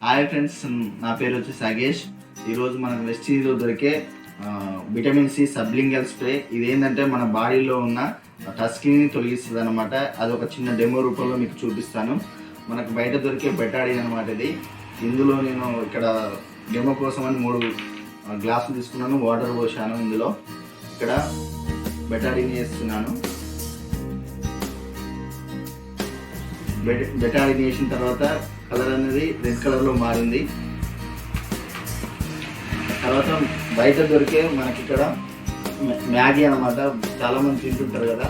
Hi friends, నా పేరు వచ్చి సగేష్. ఈరోజు మనకు వెస్టీజ్లో దొరికే విటమిన్ సి సబ్లింగల్ స్ప్రే. ఇదేంటంటే మన బాడీలో ఉన్న టస్కిని తొలగిస్తుంది అనమాట. అది ఒక చిన్న డెమో రూపంలో మీకు చూపిస్తాను. మనకు బయట దొరికే బెటాడిన్ అనమాట ఇది. ఇందులో నేను ఇక్కడ డెమో కోసం అని 3 గ్లాసులు తీసుకున్నాను, వాటర్ పోసాను. ఇందులో ఇక్కడ బెటాడిన్ వేస్తున్నాను. బెటాడిన్ వేసిన తర్వాత కలర్ అనేది రెడ్ కలర్లో మారింది. తర్వాత బయట దొరికే మనకి ఇక్కడ మ్యాగీ అనమాట, చాలా మంది తింటుంటారు కదా.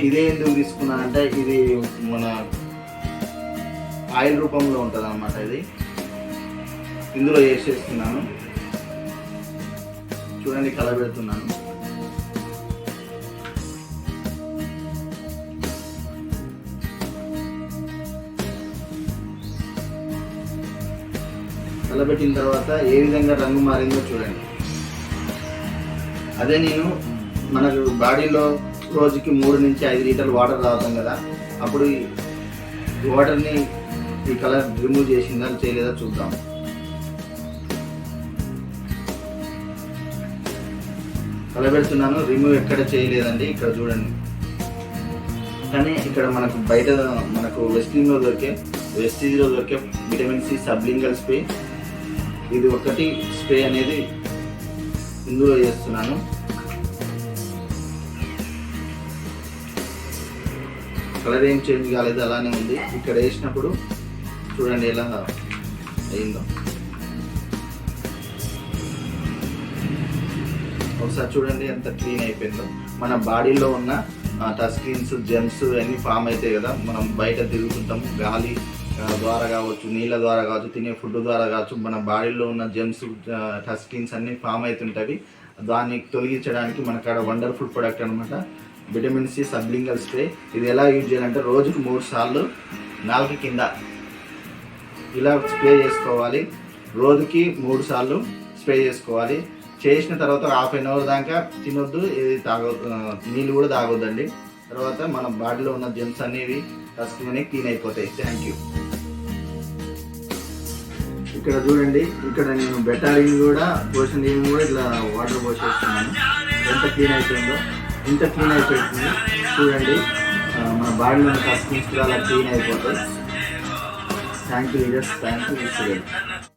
ఇదే ఎందుకు తీసుకున్నానంటే ఇది మన ఆయిల్ రూపంలో ఉంటుంది అనమాట. ఇది ఇందులో వేసేస్తున్నాను. చూడండి, కలర్ పెడుతున్నాను. కలబెట్టిన తర్వాత ఏ విధంగా రంగు మారిందో చూడండి. అదే నేను మనకు బాడీలో రోజుకి 3 నుంచి 5 లీటర్లు వాటర్ తాగుతాం కదా, అప్పుడు ఈ వాటర్ని ఈ కలర్ రిమూవ్ చేసిందా చేయలేదా చూద్దాం. కలబెడుతున్నాను, రిమూవ్ ఎక్కడ చేయలేదండి. ఇక్కడ చూడండి. కానీ ఇక్కడ మనకు బయట మనకు వెస్టీజ్లో దొరికే విటమిన్ సి సబ్లింగల్ స్ప్రే, ఇది ఒకటి స్ప్రే అనేది ఇందులో చేస్తున్నాను. కలర్ ఏం చేంజ్ కాలేదు, అలానే ఉంది. ఇక్కడ వేసినప్పుడు చూడండి ఎలా అయిందో. ఒకసారి చూడండి ఎంత క్లీన్ అయిపోయిందో. మన బాడీలో ఉన్న టస్కిన్స్, జెమ్స్ అన్నీ ఫామ్ అవుతాయి కదా. మనం బయట తిరుగుతుంటాము, గాలి ద్వారా కావచ్చు, నీళ్ళ ద్వారా కావచ్చు, తినే ఫుడ్ ద్వారా కావచ్చు, మన బాడీలో ఉన్న జెమ్స్, టస్కిన్స్ అన్నీ ఫామ్ అవుతుంటాయి. దాన్ని తొలగించడానికి మనకాడ వండర్ఫుల్ ప్రొడక్ట్ అనమాట విటమిన్ సి సబ్లింగల్ స్ప్రే. ఇది ఎలా యూజ్ చేయాలంటే రోజుకు 3 సార్లు నాలుక కింద ఇలా స్ప్రే చేసుకోవాలి. రోజుకి 3 సార్లు స్ప్రే చేసుకోవాలి. చేసిన తర్వాత ½ an hour దాకా తినొద్దు, ఇది నీళ్ళు కూడా తాగొద్దండి. తర్వాత మన బాడీలో ఉన్న జెమ్స్ అనేవి టస్కిన్ క్లీన్ అయిపోతాయి. Thank you. ఇక్కడ చూడండి, ఇక్కడ నేను బెటాడిన్ కూడా పోషన్ కూడా ఇట్లా వాటర్ పోసేస్తున్నాను. ఎంత క్లీన్ అయిపోయిందో, ఇంత క్లీన్ అయిపోతుంది చూడండి. మన బాడీలో ఉన్న టస్కిన్స్ కూడా అలా క్లీన్ అయిపోతాయి. Thank you leaders, thank you.